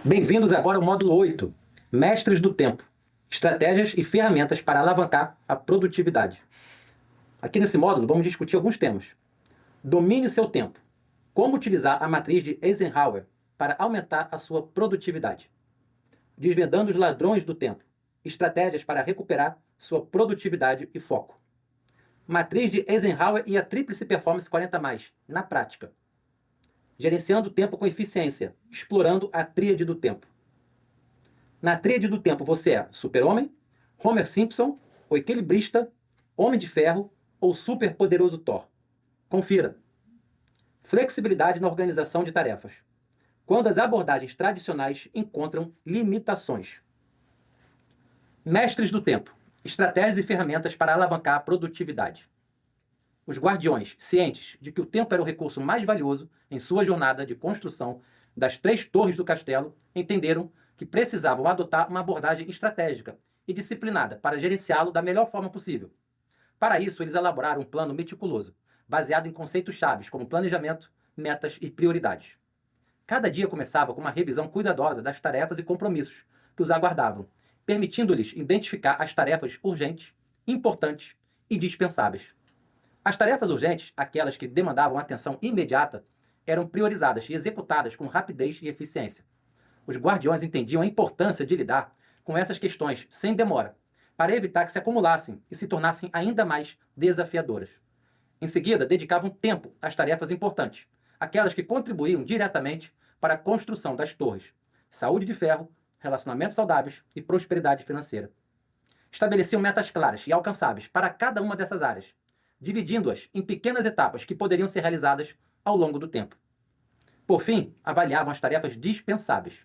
Bem-vindos agora ao módulo 8, Mestres do Tempo, estratégias e ferramentas para alavancar a produtividade. Aqui nesse módulo vamos discutir alguns temas. Domine seu tempo. Como utilizar a matriz de Eisenhower para aumentar a sua produtividade. Desvendando os ladrões do tempo. Estratégias para recuperar sua produtividade e foco. Matriz de Eisenhower e a Tríplice Performance 40+, na prática. Gerenciando o tempo com eficiência, explorando a tríade do tempo. Na tríade do tempo você é super-homem, Homer Simpson, o equilibrista, Homem de Ferro ou super-poderoso Thor. Confira. Flexibilidade na organização de tarefas. Quando as abordagens tradicionais encontram limitações. Mestres do tempo. Estratégias e ferramentas para alavancar a produtividade. Os guardiões, cientes de que o tempo era o recurso mais valioso em sua jornada de construção das 3 torres do castelo, entenderam que precisavam adotar uma abordagem estratégica e disciplinada para gerenciá-lo da melhor forma possível. Para isso, eles elaboraram um plano meticuloso, baseado em conceitos chaves como planejamento, metas e prioridades. Cada dia começava com uma revisão cuidadosa das tarefas e compromissos que os aguardavam, permitindo-lhes identificar as tarefas urgentes, importantes e dispensáveis. As tarefas urgentes, aquelas que demandavam atenção imediata, eram priorizadas e executadas com rapidez e eficiência. Os guardiões entendiam a importância de lidar com essas questões sem demora, para evitar que se acumulassem e se tornassem ainda mais desafiadoras. Em seguida, dedicavam tempo às tarefas importantes, aquelas que contribuíam diretamente para a construção das torres, saúde de ferro, relacionamentos saudáveis e prosperidade financeira. Estabeleciam metas claras e alcançáveis para cada uma dessas áreas, dividindo-as em pequenas etapas que poderiam ser realizadas ao longo do tempo. Por fim, avaliavam as tarefas dispensáveis,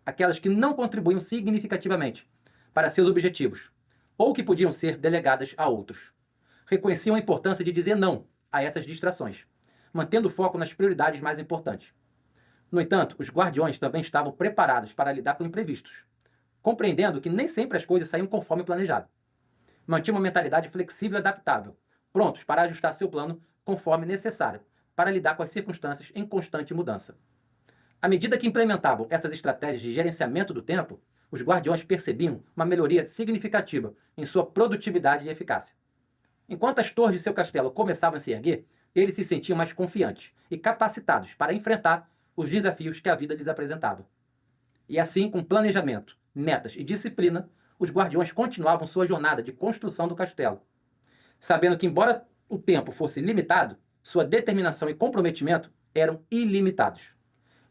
aquelas que não contribuíam significativamente para seus objetivos, ou que podiam ser delegadas a outros. Reconheciam a importância de dizer não a essas distrações, mantendo o foco nas prioridades mais importantes. No entanto, os guardiões também estavam preparados para lidar com imprevistos, compreendendo que nem sempre as coisas saíam conforme planejado. Mantinham uma mentalidade flexível e adaptável, prontos para ajustar seu plano conforme necessário, para lidar com as circunstâncias em constante mudança. À medida que implementavam essas estratégias de gerenciamento do tempo, os guardiões percebiam uma melhoria significativa em sua produtividade e eficácia. Enquanto as torres de seu castelo começavam a se erguer, eles se sentiam mais confiantes e capacitados para enfrentar os desafios que a vida lhes apresentava. E assim, com planejamento, metas e disciplina, os guardiões continuavam sua jornada de construção do castelo, sabendo que, embora o tempo fosse limitado, sua determinação e comprometimento eram ilimitados.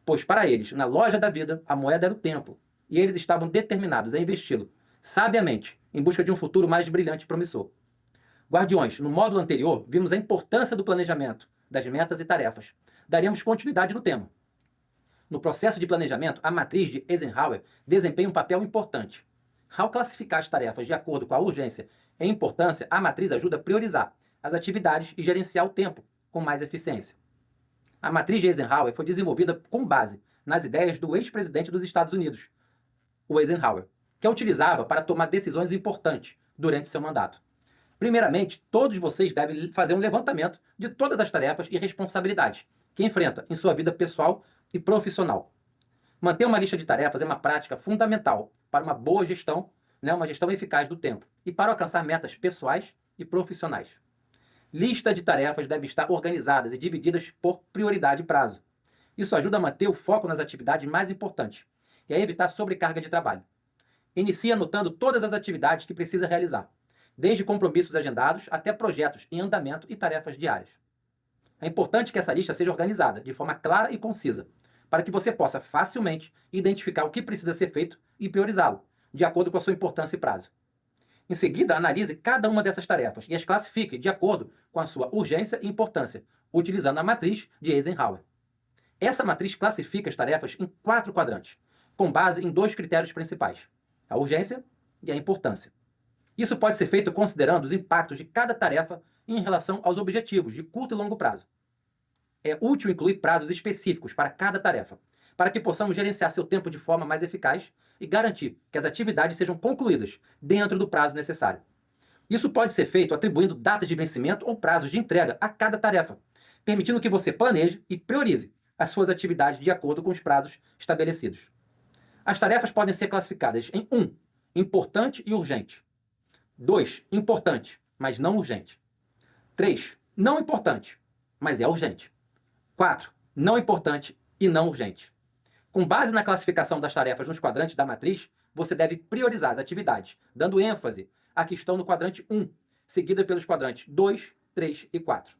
Pois para eles, na loja da vida, a moeda era o tempo, e eles estavam determinados a investi-lo sabiamente em busca de um futuro mais brilhante e promissor. Guardiões, no módulo anterior, vimos a importância do planejamento, das metas e tarefas. Daremos continuidade no tema. No processo de planejamento, a matriz de Eisenhower desempenha um papel importante. Ao classificar as tarefas de acordo com a urgência e importância, a matriz ajuda a priorizar as atividades e gerenciar o tempo com mais eficiência. A matriz de Eisenhower foi desenvolvida com base nas ideias do ex-presidente dos Estados Unidos, o Eisenhower, que a utilizava para tomar decisões importantes durante seu mandato. Primeiramente, todos vocês devem fazer um levantamento de todas as tarefas e responsabilidades que enfrenta em sua vida pessoal e profissional. Manter uma lista de tarefas é uma prática fundamental para uma boa gestão, uma gestão eficaz do tempo e para alcançar metas pessoais e profissionais. Lista de tarefas deve estar organizadas e divididas por prioridade e prazo. Isso ajuda a manter o foco nas atividades mais importantes e a evitar sobrecarga de trabalho. Inicie anotando todas as atividades que precisa realizar, desde compromissos agendados até projetos em andamento e tarefas diárias. É importante que essa lista seja organizada de forma clara e concisa, para que você possa facilmente identificar o que precisa ser feito e priorizá-lo, de acordo com a sua importância e prazo. Em seguida, analise cada uma dessas tarefas e as classifique de acordo com a sua urgência e importância, utilizando a matriz de Eisenhower. Essa matriz classifica as tarefas em 4 quadrantes, com base em 2 critérios principais: a urgência e a importância. Isso pode ser feito considerando os impactos de cada tarefa em relação aos objetivos de curto e longo prazo. É útil incluir prazos específicos para cada tarefa, para que possamos gerenciar seu tempo de forma mais eficaz e garantir que as atividades sejam concluídas dentro do prazo necessário. Isso pode ser feito atribuindo datas de vencimento ou prazos de entrega a cada tarefa, permitindo que você planeje e priorize as suas atividades de acordo com os prazos estabelecidos. As tarefas podem ser classificadas em 1. Importante e urgente. 2. Importante, mas não urgente. 3. Não importante, mas é urgente. 4. Não importante e não urgente. Com base na classificação das tarefas nos quadrantes da matriz, você deve priorizar as atividades, dando ênfase à que estão no quadrante 1, seguida pelos quadrantes 2, 3 e 4.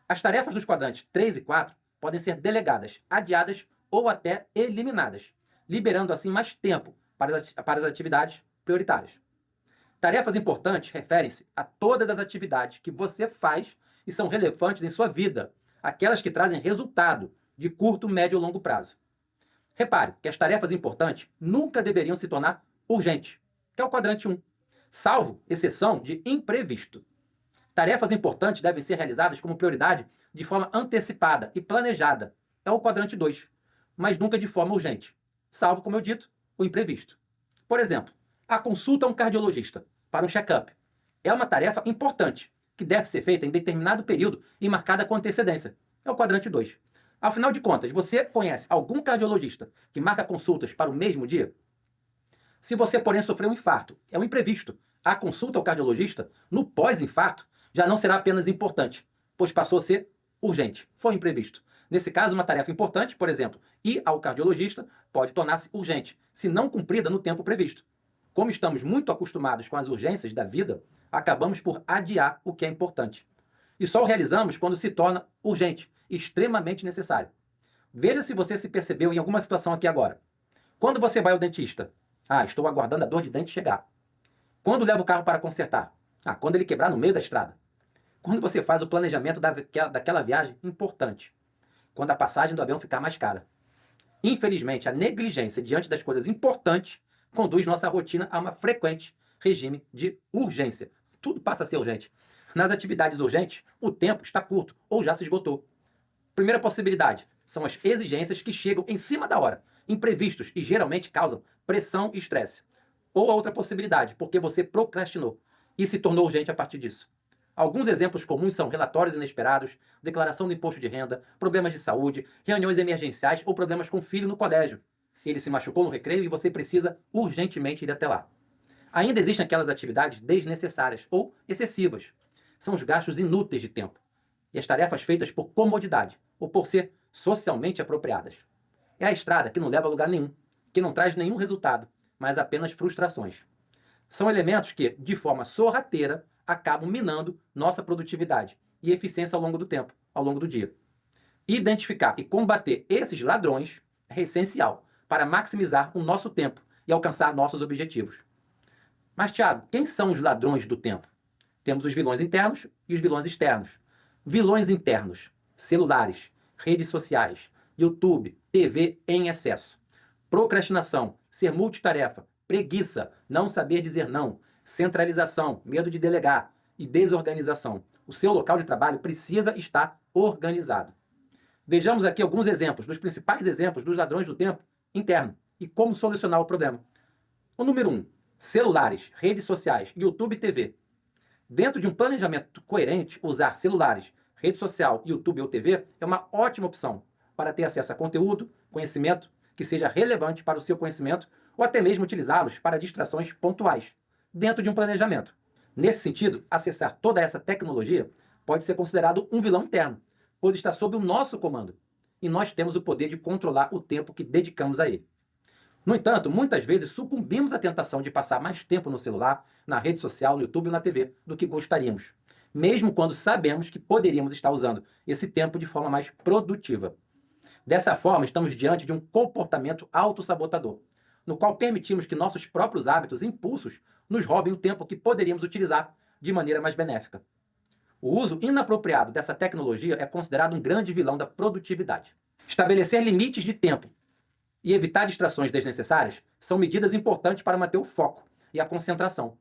As tarefas dos quadrantes 3 e 4 podem ser delegadas, adiadas ou até eliminadas, liberando assim mais tempo para as atividades prioritárias. Tarefas importantes referem-se a todas as atividades que você faz e são relevantes em sua vida, aquelas que trazem resultado de curto, médio ou longo prazo. Repare que as tarefas importantes nunca deveriam se tornar urgentes, que é o quadrante 1, salvo exceção de imprevisto. Tarefas importantes devem ser realizadas como prioridade de forma antecipada e planejada, é o quadrante 2, mas nunca de forma urgente, salvo, como eu dito, o imprevisto. Por exemplo, a consulta a um cardiologista para um check-up é uma tarefa importante, que deve ser feita em determinado período e marcada com antecedência, é o quadrante 2. Afinal de contas, você conhece algum cardiologista que marca consultas para o mesmo dia? Se você, porém, sofreu um infarto, é um imprevisto. A consulta ao cardiologista, no pós-infarto, já não será apenas importante, pois passou a ser urgente, foi imprevisto. Nesse caso, uma tarefa importante, por exemplo, ir ao cardiologista, pode tornar-se urgente, se não cumprida no tempo previsto. Como estamos muito acostumados com as urgências da vida, acabamos por adiar o que é importante. E só o realizamos quando se torna urgente, extremamente necessário. Veja se você se percebeu em alguma situação aqui agora. Quando você vai ao dentista? Estou aguardando a dor de dente chegar. Quando leva o carro para consertar? Quando ele quebrar no meio da estrada. Quando você faz o planejamento daquela viagem importante. Quando a passagem do avião ficar mais cara. Infelizmente, a negligência diante das coisas importantes conduz nossa rotina a uma frequente regime de urgência. Tudo passa a ser urgente. Nas atividades urgentes, o tempo está curto ou já se esgotou. Primeira possibilidade são as exigências que chegam em cima da hora, imprevistos e geralmente causam pressão e estresse. Ou a outra possibilidade, porque você procrastinou e se tornou urgente a partir disso. Alguns exemplos comuns são relatórios inesperados, declaração do imposto de renda, problemas de saúde, reuniões emergenciais ou problemas com o filho no colégio. Ele se machucou no recreio e você precisa urgentemente ir até lá. Ainda existem aquelas atividades desnecessárias ou excessivas. São os gastos inúteis de tempo e as tarefas feitas por comodidade ou por ser socialmente apropriadas. É a estrada que não leva a lugar nenhum, que não traz nenhum resultado, mas apenas frustrações. São elementos que, de forma sorrateira, acabam minando nossa produtividade e eficiência ao longo do tempo, ao longo do dia. Identificar e combater esses ladrões é essencial para maximizar o nosso tempo e alcançar nossos objetivos. Mas, Thiago, quem são os ladrões do tempo? Temos os vilões internos e os vilões externos. Vilões internos: celulares, redes sociais, YouTube, TV em excesso. Procrastinação, ser multitarefa, preguiça, não saber dizer não, centralização, medo de delegar e desorganização. O seu local de trabalho precisa estar organizado. Vejamos aqui alguns exemplos, dos principais exemplos dos ladrões do tempo interno e como solucionar o problema. O número 1, celulares, redes sociais, YouTube e TV. Dentro de um planejamento coerente, usar celulares, rede social, YouTube ou TV é uma ótima opção para ter acesso a conteúdo, conhecimento que seja relevante para o seu conhecimento ou até mesmo utilizá-los para distrações pontuais, dentro de um planejamento. Nesse sentido, acessar toda essa tecnologia pode ser considerado um vilão interno, pois está sob o nosso comando e nós temos o poder de controlar o tempo que dedicamos a ele. No entanto, muitas vezes sucumbimos à tentação de passar mais tempo no celular, na rede social, no YouTube ou na TV do que gostaríamos, mesmo quando sabemos que poderíamos estar usando esse tempo de forma mais produtiva. Dessa forma, estamos diante de um comportamento autossabotador, no qual permitimos que nossos próprios hábitos e impulsos nos roubem o tempo que poderíamos utilizar de maneira mais benéfica. O uso inapropriado dessa tecnologia é considerado um grande vilão da produtividade. Estabelecer limites de tempo e evitar distrações desnecessárias são medidas importantes para manter o foco e a concentração.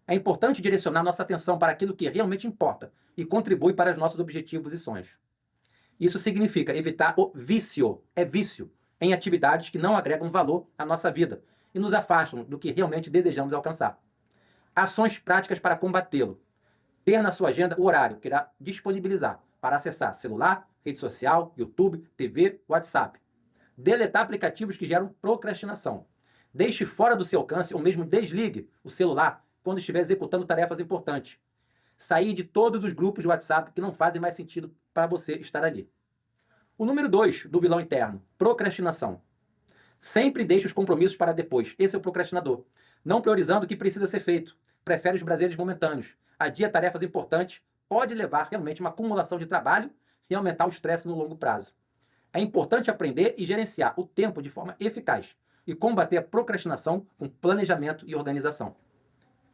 É importante direcionar nossa atenção para aquilo que realmente importa e contribui para os nossos objetivos e sonhos. Isso significa evitar o vício, em atividades que não agregam valor à nossa vida e nos afastam do que realmente desejamos alcançar. Ações práticas para combatê-lo. Ter na sua agenda o horário que irá disponibilizar para acessar celular, rede social, YouTube, TV, WhatsApp. Deletar aplicativos que geram procrastinação. Deixe fora do seu alcance ou mesmo desligue o celular quando estiver executando tarefas importantes. Sair de todos os grupos de WhatsApp que não fazem mais sentido para você estar ali. O número 2 do vilão interno, procrastinação. Sempre deixe os compromissos para depois. Esse é o procrastinador. Não priorizando o que precisa ser feito. Prefere os prazeres momentâneos. Adia tarefas importantes. Pode levar realmente uma acumulação de trabalho e aumentar o estresse no longo prazo. É importante aprender e gerenciar o tempo de forma eficaz e combater a procrastinação com planejamento e organização.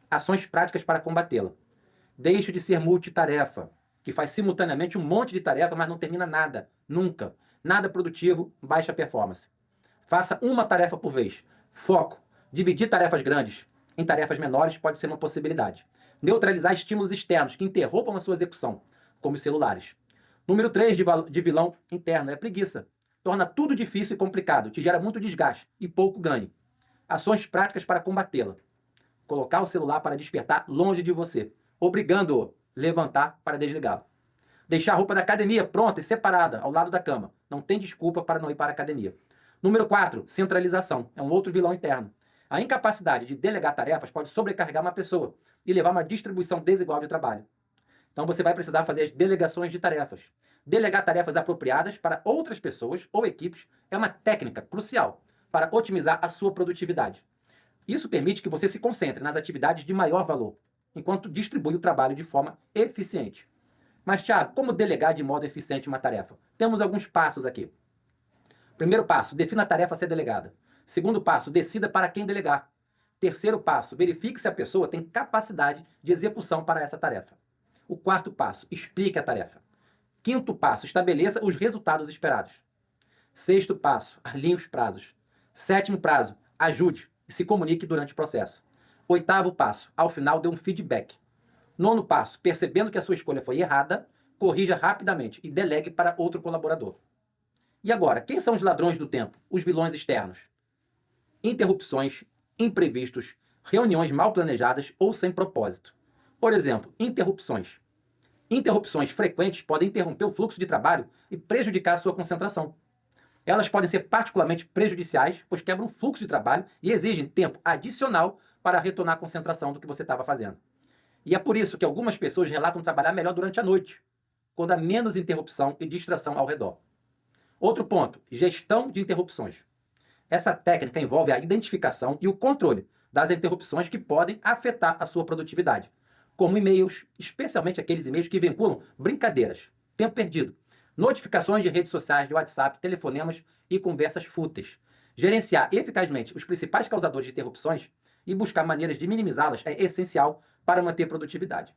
Ações práticas para combatê-la. Deixe de ser multitarefa, que faz simultaneamente um monte de tarefa, mas não termina nada, nunca. Nada produtivo, baixa performance. Faça uma tarefa por vez. Foco. Dividir tarefas grandes em tarefas menores pode ser uma possibilidade. Neutralizar estímulos externos que interrompam a sua execução, como os celulares. Número 3 de vilão interno é a preguiça. Torna tudo difícil e complicado, te gera muito desgaste e pouco ganho. Ações práticas para combatê-la. Colocar o celular para despertar longe de você, obrigando-o a levantar para desligá-lo. Deixar a roupa da academia pronta e separada ao lado da cama. Não tem desculpa para não ir para a academia. Número 4, centralização. É um outro vilão interno. A incapacidade de delegar tarefas pode sobrecarregar uma pessoa e levar a uma distribuição desigual de trabalho. Então você vai precisar fazer as delegações de tarefas. Delegar tarefas apropriadas para outras pessoas ou equipes é uma técnica crucial para otimizar a sua produtividade. Isso permite que você se concentre nas atividades de maior valor, enquanto distribui o trabalho de forma eficiente. Mas, Thiago, como delegar de modo eficiente uma tarefa? Temos alguns passos aqui. Primeiro passo, defina a tarefa a ser delegada. Segundo passo, decida para quem delegar. Terceiro passo, verifique se a pessoa tem capacidade de execução para essa tarefa. O quarto passo, explique a tarefa. Quinto passo, estabeleça os resultados esperados. Sexto passo, alinhe os prazos. Sétimo prazo, ajude e se comunique durante o processo. Oitavo passo, ao final dê um feedback. Nono passo, percebendo que a sua escolha foi errada, corrija rapidamente e delegue para outro colaborador. E agora, quem são os ladrões do tempo? Os vilões externos. Interrupções, imprevistos, reuniões mal planejadas ou sem propósito. Por exemplo, interrupções. Interrupções frequentes podem interromper o fluxo de trabalho e prejudicar a sua concentração. Elas podem ser particularmente prejudiciais, pois quebram o fluxo de trabalho e exigem tempo adicional para retornar a concentração do que você estava fazendo. E é por isso que algumas pessoas relatam trabalhar melhor durante a noite, quando há menos interrupção e distração ao redor. Outro ponto, gestão de interrupções. Essa técnica envolve a identificação e o controle das interrupções que podem afetar a sua produtividade, como e-mails, especialmente aqueles e-mails que vinculam brincadeiras, tempo perdido, notificações de redes sociais, de WhatsApp, telefonemas e conversas fúteis. Gerenciar eficazmente os principais causadores de interrupções e buscar maneiras de minimizá-las é essencial para manter produtividade.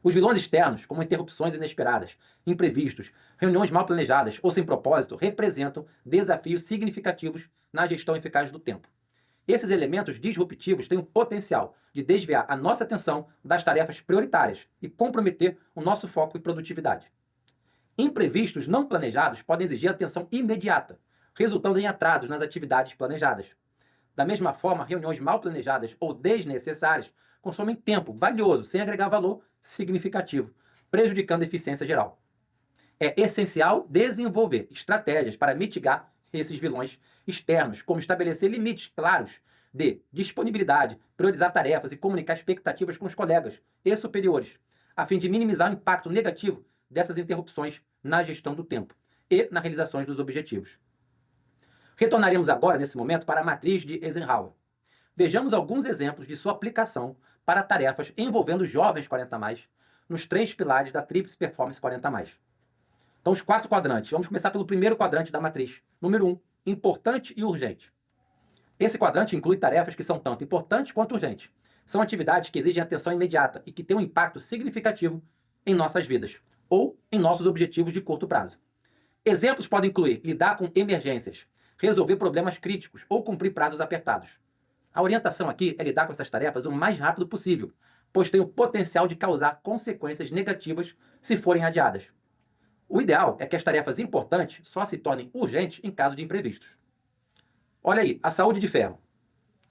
Os vilões externos, como interrupções inesperadas, imprevistos, reuniões mal planejadas ou sem propósito, representam desafios significativos na gestão eficaz do tempo. Esses elementos disruptivos têm o potencial de desviar a nossa atenção das tarefas prioritárias e comprometer o nosso foco e produtividade. Imprevistos não planejados podem exigir atenção imediata, resultando em atrasos nas atividades planejadas. Da mesma forma, reuniões mal planejadas ou desnecessárias consomem tempo valioso sem agregar valor significativo, prejudicando a eficiência geral. É essencial desenvolver estratégias para mitigar esses vilões externos, como estabelecer limites claros de disponibilidade, priorizar tarefas e comunicar expectativas com os colegas e superiores, a fim de minimizar o impacto negativo dessas interrupções na gestão do tempo e na realização dos objetivos. Retornaremos agora, nesse momento, para a matriz de Eisenhower. Vejamos alguns exemplos de sua aplicação para tarefas envolvendo jovens 40+, nos 3 pilares da Tríplice Performance 40+. Então, os 4 quadrantes. Vamos começar pelo primeiro quadrante da matriz. Número 1, importante e urgente. Esse quadrante inclui tarefas que são tanto importantes quanto urgentes. São atividades que exigem atenção imediata e que têm um impacto significativo em nossas vidas ou em nossos objetivos de curto prazo. Exemplos podem incluir lidar com emergências, resolver problemas críticos ou cumprir prazos apertados. A orientação aqui é lidar com essas tarefas o mais rápido possível, pois tem o potencial de causar consequências negativas se forem adiadas. O ideal é que as tarefas importantes só se tornem urgentes em caso de imprevistos. Olha aí, a saúde de ferro.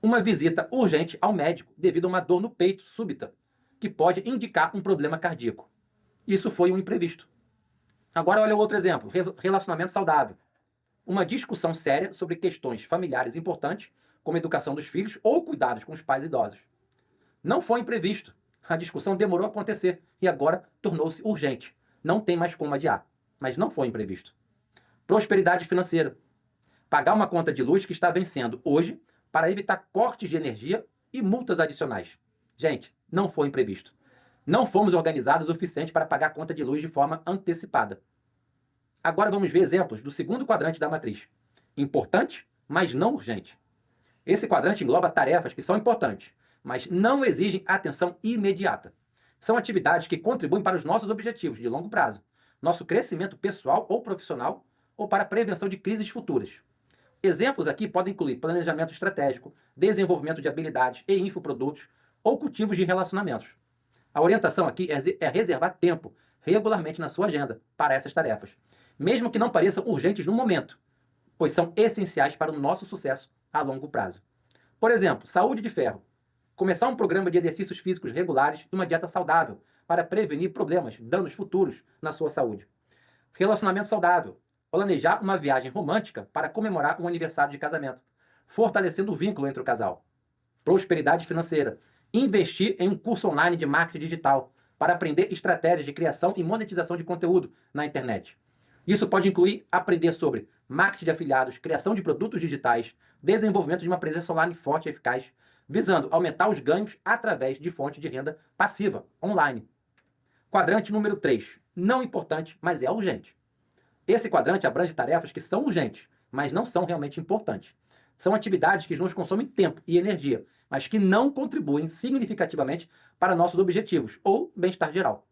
Uma visita urgente ao médico devido a uma dor no peito súbita, que pode indicar um problema cardíaco. Isso foi um imprevisto. Agora olha outro exemplo, relacionamento saudável. Uma discussão séria sobre questões familiares importantes como educação dos filhos ou cuidados com os pais idosos. Não foi imprevisto. A discussão demorou a acontecer e agora tornou-se urgente. Não tem mais como adiar, mas não foi imprevisto. Prosperidade financeira. Pagar uma conta de luz que está vencendo hoje para evitar cortes de energia e multas adicionais. Gente, não foi imprevisto. Não fomos organizados o suficiente para pagar a conta de luz de forma antecipada. Agora vamos ver exemplos do segundo quadrante da matriz. Importante, mas não urgente. Esse quadrante engloba tarefas que são importantes, mas não exigem atenção imediata. São atividades que contribuem para os nossos objetivos de longo prazo, nosso crescimento pessoal ou profissional, ou para a prevenção de crises futuras. Exemplos aqui podem incluir planejamento estratégico, desenvolvimento de habilidades e infoprodutos, ou cultivos de relacionamentos. A orientação aqui é reservar tempo regularmente na sua agenda para essas tarefas, mesmo que não pareçam urgentes no momento, pois são essenciais para o nosso sucesso a longo prazo. Por exemplo, saúde de ferro. Começar um programa de exercícios físicos regulares e uma dieta saudável para prevenir problemas, danos futuros na sua saúde. Relacionamento saudável. Planejar uma viagem romântica para comemorar um aniversário de casamento, fortalecendo o vínculo entre o casal. Prosperidade financeira. Investir em um curso online de marketing digital para aprender estratégias de criação e monetização de conteúdo na internet. Isso pode incluir aprender sobre marketing de afiliados, criação de produtos digitais, desenvolvimento de uma presença online forte e eficaz, visando aumentar os ganhos através de fontes de renda passiva, online. Quadrante número 3. Não importante, mas é urgente. Esse quadrante abrange tarefas que são urgentes, mas não são realmente importantes. São atividades que nos consomem tempo e energia, mas que não contribuem significativamente para nossos objetivos ou bem-estar geral.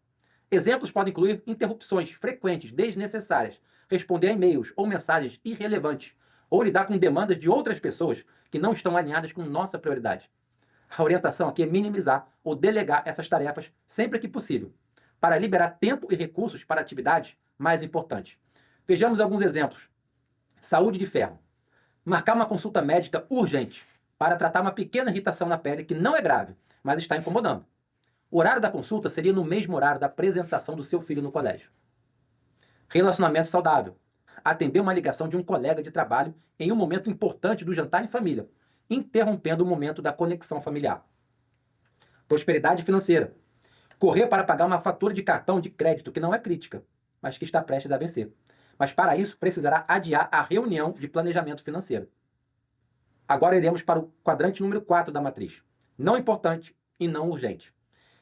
Exemplos podem incluir interrupções frequentes, desnecessárias, responder a e-mails ou mensagens irrelevantes, ou lidar com demandas de outras pessoas que não estão alinhadas com nossa prioridade. A orientação aqui é minimizar ou delegar essas tarefas sempre que possível, para liberar tempo e recursos para atividades mais importantes. Vejamos alguns exemplos. Saúde de ferro. Marcar uma consulta médica urgente para tratar uma pequena irritação na pele que não é grave, mas está incomodando. O horário da consulta seria no mesmo horário da apresentação do seu filho no colégio. Relacionamento saudável. Atender uma ligação de um colega de trabalho em um momento importante do jantar em família, interrompendo o momento da conexão familiar. Prosperidade financeira. Correr para pagar uma fatura de cartão de crédito que não é crítica, mas que está prestes a vencer. Mas para isso precisará adiar a reunião de planejamento financeiro. Agora iremos para o quadrante número 4 da matriz. Não importante e não urgente.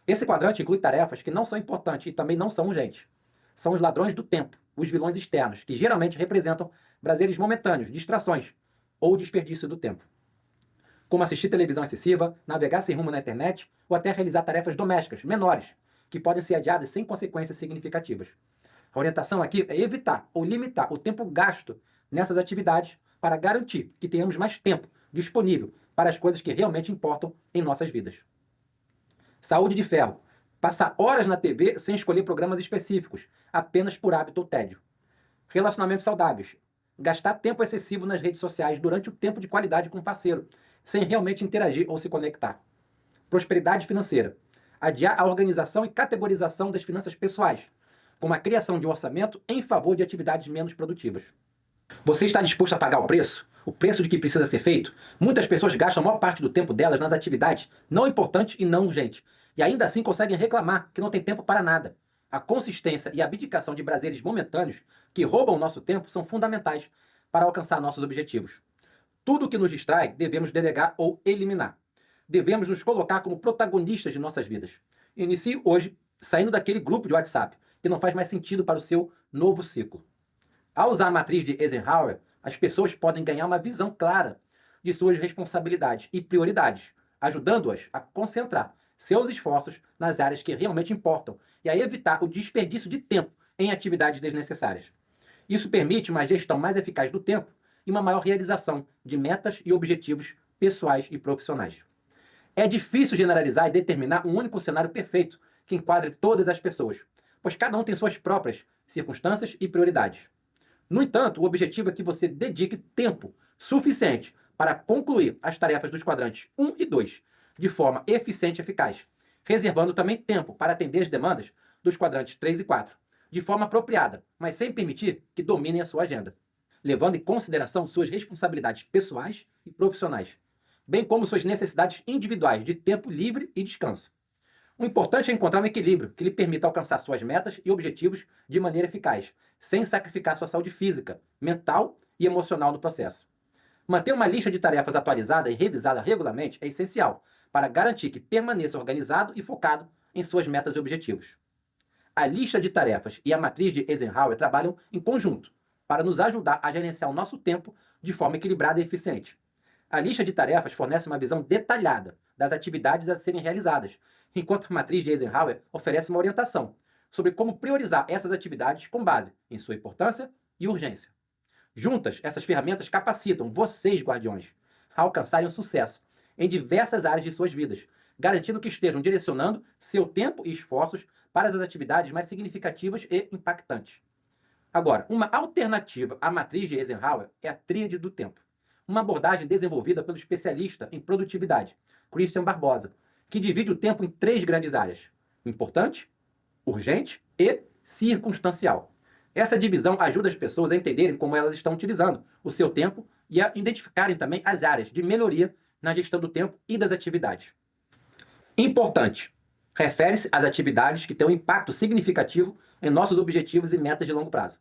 Esse quadrante inclui tarefas que não são importantes e também não são urgentes. São os ladrões do tempo, os vilões externos, que geralmente representam prazeres momentâneos, distrações ou desperdício do tempo. Como assistir televisão excessiva, navegar sem rumo na internet ou até realizar tarefas domésticas menores, que podem ser adiadas sem consequências significativas. A orientação aqui é evitar ou limitar o tempo gasto nessas atividades para garantir que tenhamos mais tempo disponível para as coisas que realmente importam em nossas vidas. Saúde de ferro. Passar horas na TV sem escolher programas específicos, apenas por hábito ou tédio. Relacionamentos saudáveis. Gastar tempo excessivo nas redes sociais durante o tempo de qualidade com o parceiro, sem realmente interagir ou se conectar. Prosperidade financeira. Adiar a organização e categorização das finanças pessoais, como a criação de um orçamento em favor de atividades menos produtivas. Você está disposto a pagar o preço? O preço de que precisa ser feito? Muitas pessoas gastam a maior parte do tempo delas nas atividades não importantes e não urgentes, e ainda assim conseguem reclamar que não tem tempo para nada. A consistência e a abdicação de prazeres momentâneos que roubam o nosso tempo são fundamentais para alcançar nossos objetivos. Tudo que nos distrai devemos delegar ou eliminar. Devemos nos colocar como protagonistas de nossas vidas. Inicie hoje saindo daquele grupo de WhatsApp que não faz mais sentido para o seu novo ciclo. Ao usar a matriz de Eisenhower, as pessoas podem ganhar uma visão clara de suas responsabilidades e prioridades, ajudando-as a concentrar seus esforços nas áreas que realmente importam e a evitar o desperdício de tempo em atividades desnecessárias. Isso permite uma gestão mais eficaz do tempo e uma maior realização de metas e objetivos pessoais e profissionais. É difícil generalizar e determinar um único cenário perfeito que enquadre todas as pessoas, pois cada um tem suas próprias circunstâncias e prioridades. No entanto, o objetivo é que você dedique tempo suficiente para concluir as tarefas dos quadrantes 1 e 2 de forma eficiente e eficaz, reservando também tempo para atender as demandas dos quadrantes 3 e 4, de forma apropriada, mas sem permitir que dominem a sua agenda, levando em consideração suas responsabilidades pessoais e profissionais. bem como suas necessidades individuais de tempo livre e descanso. O importante é encontrar um equilíbrio que lhe permita alcançar suas metas e objetivos de maneira eficaz, sem sacrificar sua saúde física, mental e emocional no processo. Manter uma lista de tarefas atualizada e revisada regularmente é essencial para garantir que permaneça organizado e focado em suas metas e objetivos. A lista de tarefas e a matriz de Eisenhower trabalham em conjunto para nos ajudar a gerenciar o nosso tempo de forma equilibrada e eficiente. A lista de tarefas fornece uma visão detalhada das atividades a serem realizadas, enquanto a matriz de Eisenhower oferece uma orientação sobre como priorizar essas atividades com base em sua importância e urgência. Juntas, essas ferramentas capacitam vocês, guardiões, a alcançarem o sucesso em diversas áreas de suas vidas, garantindo que estejam direcionando seu tempo e esforços para as atividades mais significativas e impactantes. Agora, uma alternativa à matriz de Eisenhower é a tríade do tempo, uma abordagem desenvolvida pelo especialista em produtividade, Christian Barbosa, que divide o tempo em 3 grandes áreas: importante, urgente e circunstancial. Essa divisão ajuda as pessoas a entenderem como elas estão utilizando o seu tempo e a identificarem também as áreas de melhoria na gestão do tempo e das atividades. Importante. Refere-se às atividades que têm um impacto significativo em nossos objetivos e metas de longo prazo.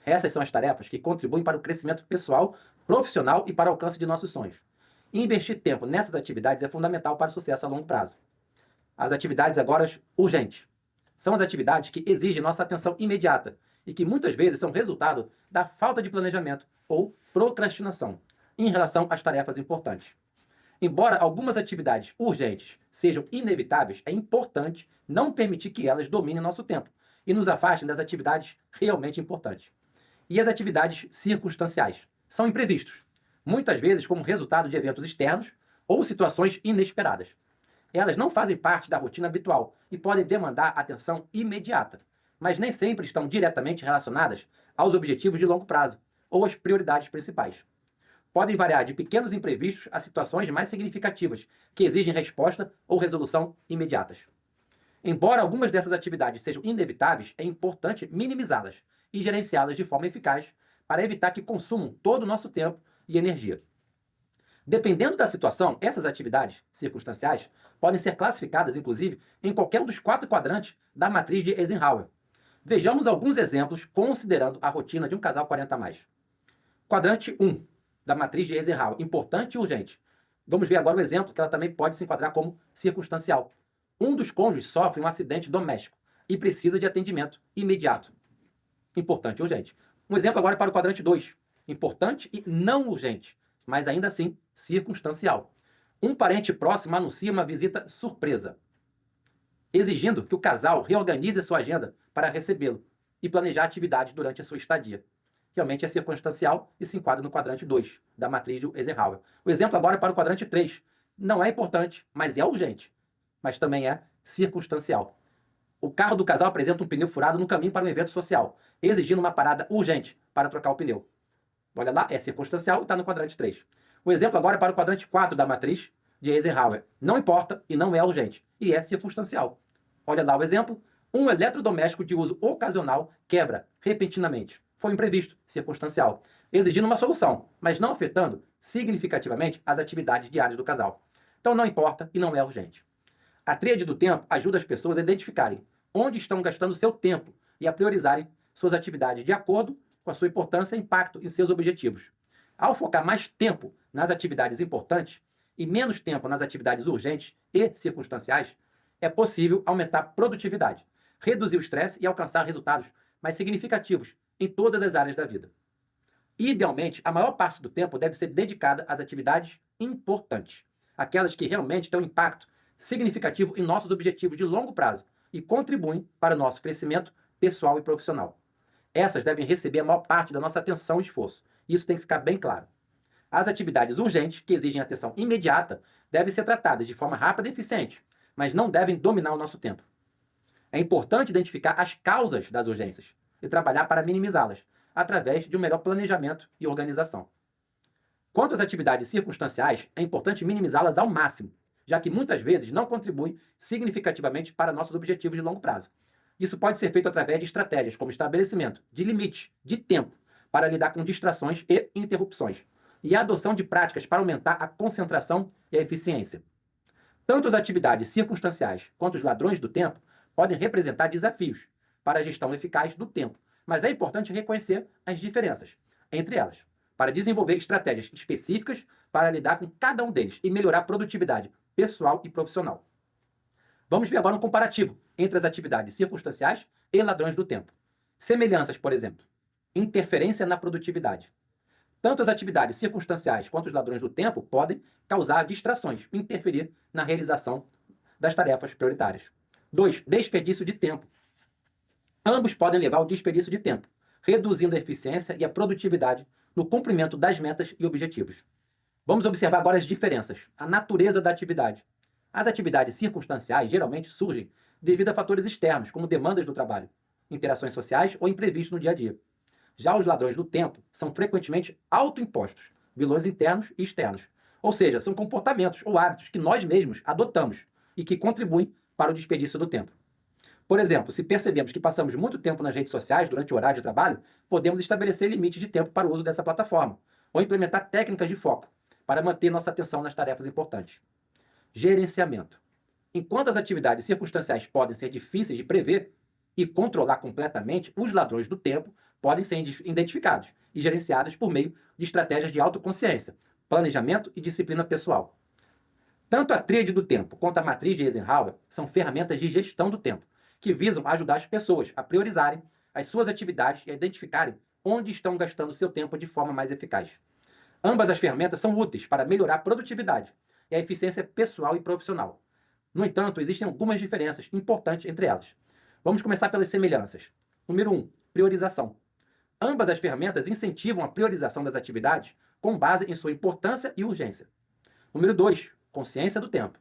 Essas são as tarefas que contribuem para o crescimento pessoal, profissional e para o alcance de nossos sonhos. E investir tempo nessas atividades é fundamental para o sucesso a longo prazo. As atividades agora urgentes são as atividades que exigem nossa atenção imediata e que muitas vezes são resultado da falta de planejamento ou procrastinação em relação às tarefas importantes. Embora algumas atividades urgentes sejam inevitáveis, é importante não permitir que elas dominem nosso tempo e nos afastem das atividades realmente importantes. E as atividades circunstanciais são imprevistos, muitas vezes como resultado de eventos externos ou situações inesperadas. Elas não fazem parte da rotina habitual e podem demandar atenção imediata, mas nem sempre estão diretamente relacionadas aos objetivos de longo prazo ou às prioridades principais. Podem variar de pequenos imprevistos a situações mais significativas, que exigem resposta ou resolução imediatas. Embora algumas dessas atividades sejam inevitáveis, é importante minimizá-las e gerenciá-las de forma eficaz para evitar que consumam todo o nosso tempo e energia. Dependendo da situação, essas atividades circunstanciais podem ser classificadas, inclusive, em qualquer um dos 4 quadrantes da matriz de Eisenhower. Vejamos alguns exemplos considerando a rotina de um casal 40+. Quadrante 1 da matriz de Eisenhower, importante e urgente. Vamos ver agora o exemplo que ela também pode se enquadrar como circunstancial. Um dos cônjuges sofre um acidente doméstico e precisa de atendimento imediato. Importante e urgente. Um exemplo agora para o quadrante 2. Importante e não urgente, mas ainda assim circunstancial. Um parente próximo anuncia uma visita surpresa, exigindo que o casal reorganize sua agenda para recebê-lo e planejar atividades durante a sua estadia. Realmente é circunstancial e se enquadra no quadrante 2 da matriz de Eisenhower. O exemplo agora é para o quadrante 3. Não é importante, mas é urgente, mas também é circunstancial. O carro do casal apresenta um pneu furado no caminho para um evento social, exigindo uma parada urgente para trocar o pneu. Olha lá, é circunstancial e está no quadrante 3. O exemplo agora é para o quadrante 4 da matriz de Eisenhower. Não importa e não é urgente, e é circunstancial. Olha lá o exemplo. Um eletrodoméstico de uso ocasional quebra repentinamente. Foi imprevisto, circunstancial, exigindo uma solução, mas não afetando significativamente as atividades diárias do casal. Então não importa e não é urgente. A tríade do tempo ajuda as pessoas a identificarem onde estão gastando seu tempo e a priorizarem suas atividades de acordo com a sua importância e impacto em seus objetivos. Ao focar mais tempo nas atividades importantes e menos tempo nas atividades urgentes e circunstanciais, é possível aumentar a produtividade, reduzir o estresse e alcançar resultados mais significativos em todas as áreas da vida. Idealmente, a maior parte do tempo deve ser dedicada às atividades importantes, aquelas que realmente têm um impacto significativo em nossos objetivos de longo prazo e contribuem para o nosso crescimento pessoal e profissional. Essas devem receber a maior parte da nossa atenção e esforço. Isso tem que ficar bem claro. As atividades urgentes, que exigem atenção imediata, devem ser tratadas de forma rápida e eficiente, mas não devem dominar o nosso tempo. É importante identificar as causas das urgências e trabalhar para minimizá-las, através de um melhor planejamento e organização. Quanto às atividades circunstanciais, é importante minimizá-las ao máximo, já que muitas vezes não contribuem significativamente para nossos objetivos de longo prazo. Isso pode ser feito através de estratégias como estabelecimento de limites de tempo para lidar com distrações e interrupções, e a adoção de práticas para aumentar a concentração e a eficiência. Tanto as atividades circunstanciais quanto os ladrões do tempo podem representar desafios para a gestão eficaz do tempo, mas é importante reconhecer as diferenças entre elas, para desenvolver estratégias específicas para lidar com cada um deles e melhorar a produtividade pessoal e profissional. Vamos ver agora um comparativo entre as atividades circunstanciais e ladrões do tempo. Semelhanças, por exemplo. Interferência na produtividade. Tanto as atividades circunstanciais quanto os ladrões do tempo podem causar distrações e interferir na realização das tarefas prioritárias. 2. Desperdício de tempo. Ambos podem levar ao desperdício de tempo, reduzindo a eficiência e a produtividade no cumprimento das metas e objetivos. Vamos observar agora as diferenças. A natureza da atividade. As atividades circunstanciais geralmente surgem devido a fatores externos, como demandas do trabalho, interações sociais ou imprevistos no dia a dia. Já os ladrões do tempo são frequentemente autoimpostos, vilões internos e externos. Ou seja, são comportamentos ou hábitos que nós mesmos adotamos e que contribuem para o desperdício do tempo. Por exemplo, se percebemos que passamos muito tempo nas redes sociais durante o horário de trabalho, podemos estabelecer limites de tempo para o uso dessa plataforma ou implementar técnicas de foco para manter nossa atenção nas tarefas importantes. Gerenciamento. Enquanto as atividades circunstanciais podem ser difíceis de prever e controlar completamente, os ladrões do tempo podem ser identificados e gerenciados por meio de estratégias de autoconsciência, planejamento e disciplina pessoal. Tanto a tríade do tempo quanto a matriz de Eisenhower são ferramentas de gestão do tempo, que visam ajudar as pessoas a priorizarem as suas atividades e a identificarem onde estão gastando seu tempo de forma mais eficaz. Ambas as ferramentas são úteis para melhorar a produtividade e a eficiência pessoal e profissional. No entanto, existem algumas diferenças importantes entre elas. Vamos começar pelas semelhanças. Número 1. Priorização. Ambas as ferramentas incentivam a priorização das atividades com base em sua importância e urgência. Número 2. Consciência do tempo.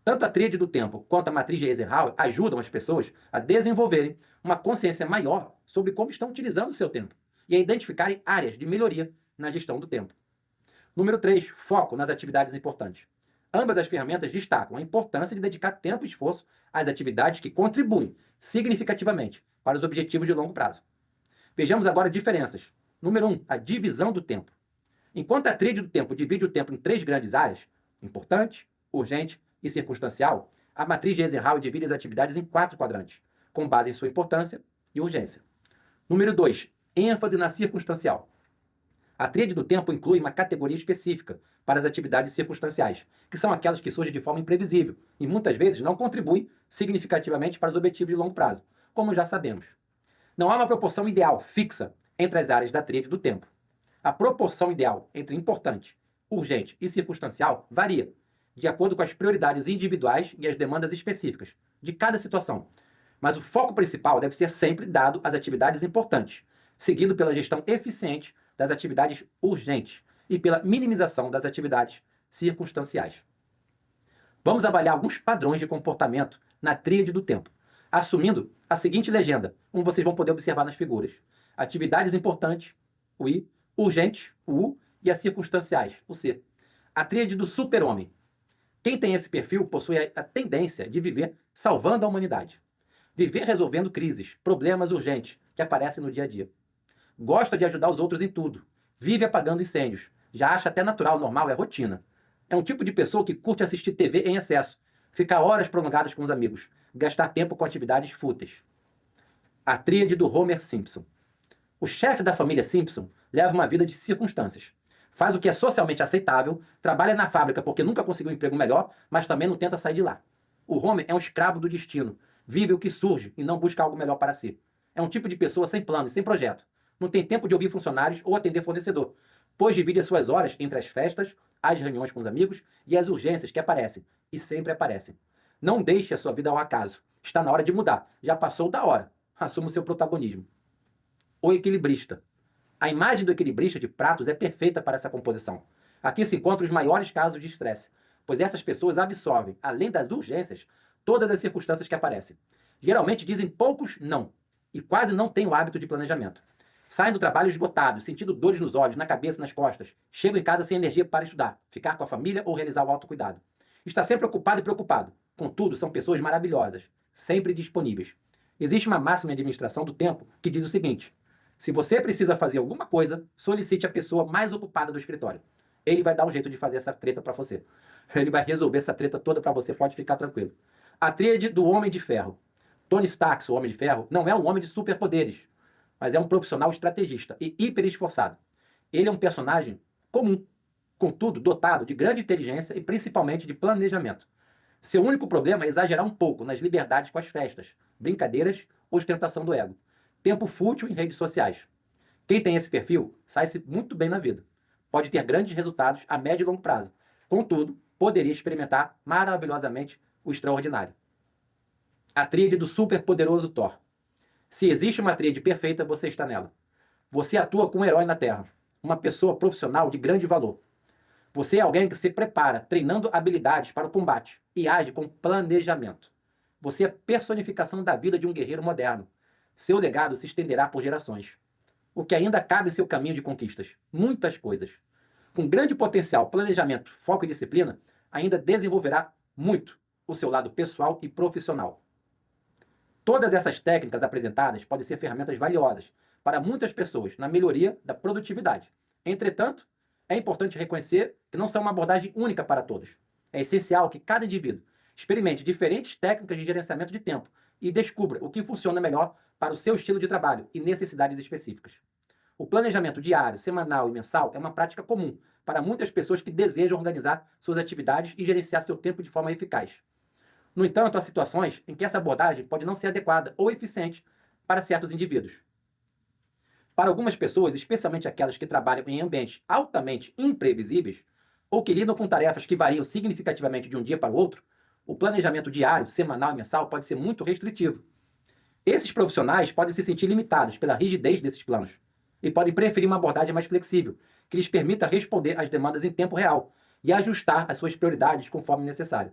Tanto a tríade do tempo quanto a matriz de Eisenhower ajudam as pessoas a desenvolverem uma consciência maior sobre como estão utilizando o seu tempo e a identificarem áreas de melhoria na gestão do tempo. Número 3. Foco nas atividades importantes. Ambas as ferramentas destacam a importância de dedicar tempo e esforço às atividades que contribuem significativamente para os objetivos de longo prazo. Vejamos agora diferenças. Número 1. A divisão do tempo. Enquanto a tríade do tempo divide o tempo em 3 grandes áreas, importante, urgente e circunstancial, a matriz de Eisenhower divide as atividades em 4 quadrantes, com base em sua importância e urgência. Número 2. ênfase na circunstancial. A tríade do tempo inclui uma categoria específica para as atividades circunstanciais, que são aquelas que surgem de forma imprevisível e muitas vezes não contribuem significativamente para os objetivos de longo prazo, como já sabemos. Não há uma proporção ideal, fixa, entre as áreas da tríade do tempo. A proporção ideal entre importante, urgente e circunstancial varia, de acordo com as prioridades individuais e as demandas específicas de cada situação. Mas o foco principal deve ser sempre dado às atividades importantes, seguido pela gestão eficiente das atividades urgentes e pela minimização das atividades circunstanciais. Vamos avaliar alguns padrões de comportamento na tríade do tempo, assumindo a seguinte legenda, como vocês vão poder observar nas figuras. Atividades importantes, o I, urgentes, o U, e as circunstanciais, o C. A tríade do super-homem. Quem tem esse perfil possui a tendência de viver salvando a humanidade. Viver resolvendo crises, problemas urgentes que aparecem no dia a dia. Gosta de ajudar os outros em tudo. Vive apagando incêndios. Já acha até natural, normal, é rotina. É um tipo de pessoa que curte assistir TV em excesso, ficar horas prolongadas com os amigos, gastar tempo com atividades fúteis. A tríade do Homer Simpson. O chefe da família Simpson leva uma vida de circunstâncias. Faz o que é socialmente aceitável, trabalha na fábrica porque nunca conseguiu um emprego melhor, mas também não tenta sair de lá. O Homer é um escravo do destino, vive o que surge e não busca algo melhor para si. É um tipo de pessoa sem plano e sem projeto. Não tem tempo de ouvir funcionários ou atender fornecedor, pois divide as suas horas entre as festas, as reuniões com os amigos e as urgências que aparecem, e sempre aparecem. Não deixe a sua vida ao acaso. Está na hora de mudar. Já passou da hora. Assuma o seu protagonismo. O equilibrista. A imagem do equilibrista de pratos é perfeita para essa composição. Aqui se encontram os maiores casos de estresse, pois essas pessoas absorvem, além das urgências, todas as circunstâncias que aparecem. Geralmente dizem poucos não, e quase não têm o hábito de planejamento. Saem do trabalho esgotados, sentindo dores nos olhos, na cabeça e nas costas. Chegam em casa sem energia para estudar, ficar com a família ou realizar o autocuidado. Está sempre ocupado e preocupado. Contudo, são pessoas maravilhosas, sempre disponíveis. Existe uma máxima em administração do tempo que diz o seguinte: se você precisa fazer alguma coisa, solicite a pessoa mais ocupada do escritório. ele vai dar um jeito de fazer essa treta para você. Ele vai resolver essa treta toda para você, pode ficar tranquilo. A tríade do Homem de Ferro. Tony Stark, o Homem de Ferro, não é um homem de superpoderes, mas é um profissional estrategista e hiper esforçado. Ele é um personagem comum, contudo dotado de grande inteligência e principalmente de planejamento. Seu único problema é exagerar um pouco nas liberdades com as festas, brincadeiras, ostentação do ego. Tempo fútil em redes sociais. Quem tem esse perfil sai-se muito bem na vida. Pode ter grandes resultados a médio e longo prazo. Contudo, poderia experimentar maravilhosamente o extraordinário. A tríade do superpoderoso Thor. Se existe uma tríade perfeita, você está nela. Você atua como um herói na Terra, uma pessoa profissional de grande valor. Você é alguém que se prepara, treinando habilidades para o combate e age com planejamento. Você é a personificação da vida de um guerreiro moderno. Seu legado se estenderá por gerações. O que ainda cabe em seu caminho de conquistas? Muitas coisas. Com grande potencial, planejamento, foco e disciplina, ainda desenvolverá muito o seu lado pessoal e profissional. Todas essas técnicas apresentadas podem ser ferramentas valiosas para muitas pessoas na melhoria da produtividade. Entretanto, é importante reconhecer que não são uma abordagem única para todos. É essencial que cada indivíduo experimente diferentes técnicas de gerenciamento de tempo e descubra o que funciona melhor para o seu estilo de trabalho e necessidades específicas. O planejamento diário, semanal e mensal é uma prática comum para muitas pessoas que desejam organizar suas atividades e gerenciar seu tempo de forma eficaz. No entanto, há situações em que essa abordagem pode não ser adequada ou eficiente para certos indivíduos. Para algumas pessoas, especialmente aquelas que trabalham em ambientes altamente imprevisíveis ou que lidam com tarefas que variam significativamente de um dia para o outro, o planejamento diário, semanal e mensal pode ser muito restritivo. Esses profissionais podem se sentir limitados pela rigidez desses planos e podem preferir uma abordagem mais flexível, que lhes permita responder às demandas em tempo real e ajustar as suas prioridades conforme necessário.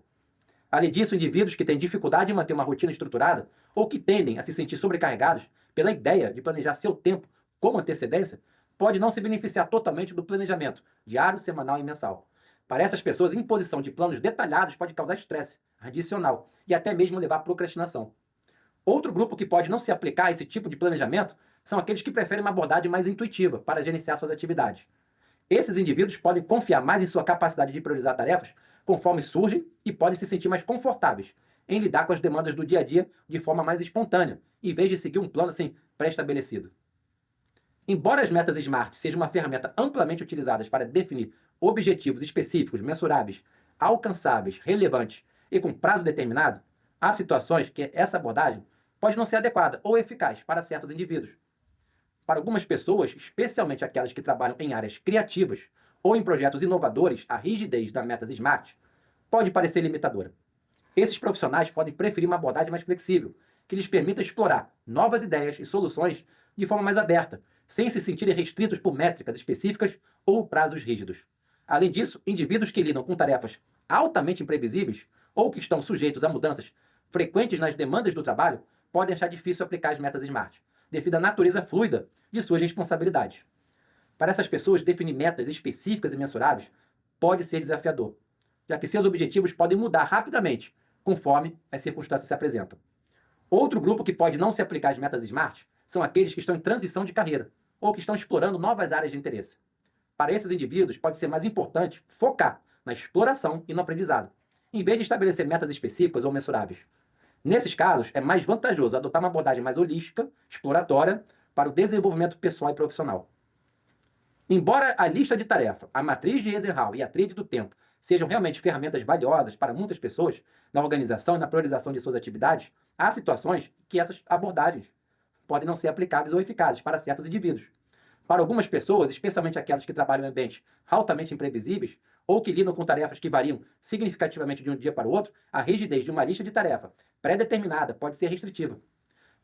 Além disso, indivíduos que têm dificuldade em manter uma rotina estruturada ou que tendem a se sentir sobrecarregados pela ideia de planejar seu tempo com antecedência, pode não se beneficiar totalmente do planejamento diário, semanal e mensal. Para essas pessoas, a imposição de planos detalhados pode causar estresse adicional e até mesmo levar à procrastinação. Outro grupo que pode não se aplicar a esse tipo de planejamento são aqueles que preferem uma abordagem mais intuitiva para gerenciar suas atividades. Esses indivíduos podem confiar mais em sua capacidade de priorizar tarefas conforme surgem e podem se sentir mais confortáveis em lidar com as demandas do dia a dia de forma mais espontânea, em vez de seguir um plano assim pré-estabelecido. Embora as metas SMART sejam uma ferramenta amplamente utilizada para definir objetivos específicos, mensuráveis, alcançáveis, relevantes e com prazo determinado, há situações que essa abordagem pode não ser adequada ou eficaz para certos indivíduos. Para algumas pessoas, especialmente aquelas que trabalham em áreas criativas ou em projetos inovadores, a rigidez das metas SMART pode parecer limitadora. Esses profissionais podem preferir uma abordagem mais flexível, que lhes permita explorar novas ideias e soluções de forma mais aberta, sem se sentirem restritos por métricas específicas ou prazos rígidos. Além disso, indivíduos que lidam com tarefas altamente imprevisíveis ou que estão sujeitos a mudanças frequentes nas demandas do trabalho podem achar difícil aplicar as metas SMART, devido à natureza fluida de suas responsabilidades. Para essas pessoas, definir metas específicas e mensuráveis pode ser desafiador, já que seus objetivos podem mudar rapidamente, conforme as circunstâncias se apresentam. Outro grupo que pode não se aplicar às metas SMART são aqueles que estão em transição de carreira ou que estão explorando novas áreas de interesse. Para esses indivíduos, pode ser mais importante focar na exploração e no aprendizado, em vez de estabelecer metas específicas ou mensuráveis. Nesses casos, é mais vantajoso adotar uma abordagem mais holística, exploratória, para o desenvolvimento pessoal e profissional. Embora a lista de tarefa, a matriz de Eisenhower e a tríade do tempo sejam realmente ferramentas valiosas para muitas pessoas na organização e na priorização de suas atividades, há situações que essas abordagens podem não ser aplicáveis ou eficazes para certos indivíduos. Para algumas pessoas, especialmente aquelas que trabalham em ambientes altamente imprevisíveis ou que lidam com tarefas que variam significativamente de um dia para o outro, a rigidez de uma lista de tarefa pré-determinada pode ser restritiva.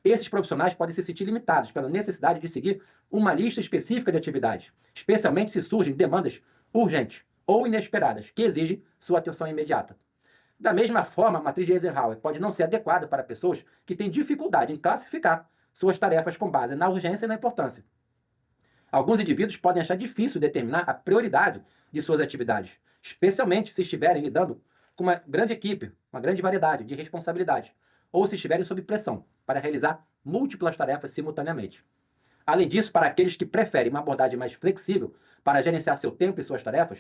Esses profissionais podem se sentir limitados pela necessidade de seguir uma lista específica de atividades, especialmente se surgem demandas urgentes ou inesperadas que exigem sua atenção imediata. Da mesma forma, a matriz de Eisenhower pode não ser adequada para pessoas que têm dificuldade em classificar suas tarefas com base na urgência e na importância. Alguns indivíduos podem achar difícil determinar a prioridade de suas atividades, especialmente se estiverem lidando com uma grande equipe, uma grande variedade de responsabilidades, ou se estiverem sob pressão para realizar múltiplas tarefas simultaneamente. Além disso, para aqueles que preferem uma abordagem mais flexível para gerenciar seu tempo e suas tarefas,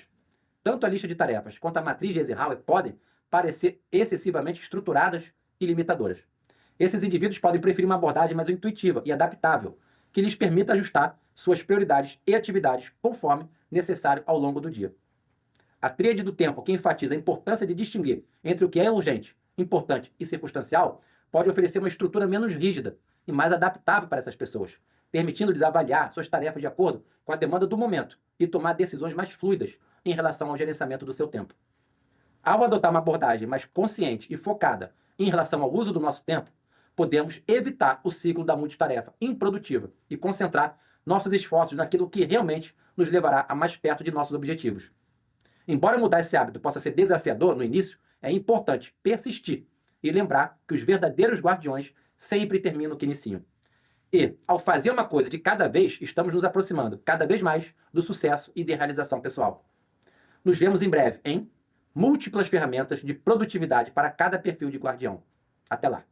tanto a lista de tarefas quanto a matriz de Eisenhower podem parecer excessivamente estruturadas e limitadoras. Esses indivíduos podem preferir uma abordagem mais intuitiva e adaptável, que lhes permita ajustar suas prioridades e atividades conforme necessário ao longo do dia. A tríade do tempo, que enfatiza a importância de distinguir entre o que é urgente, importante e circunstancial, pode oferecer uma estrutura menos rígida e mais adaptável para essas pessoas, permitindo-lhes avaliar suas tarefas de acordo com a demanda do momento e tomar decisões mais fluidas em relação ao gerenciamento do seu tempo. Ao adotar uma abordagem mais consciente e focada em relação ao uso do nosso tempo, podemos evitar o ciclo da multitarefa improdutiva e concentrar nossos esforços naquilo que realmente nos levará a mais perto de nossos objetivos. Embora mudar esse hábito possa ser desafiador no início, é importante persistir e lembrar que os verdadeiros guardiões sempre terminam o que iniciam. E, ao fazer uma coisa de cada vez, estamos nos aproximando cada vez mais do sucesso e da realização pessoal. Nos vemos em breve em Múltiplas Ferramentas de Produtividade para cada perfil de guardião. Até lá!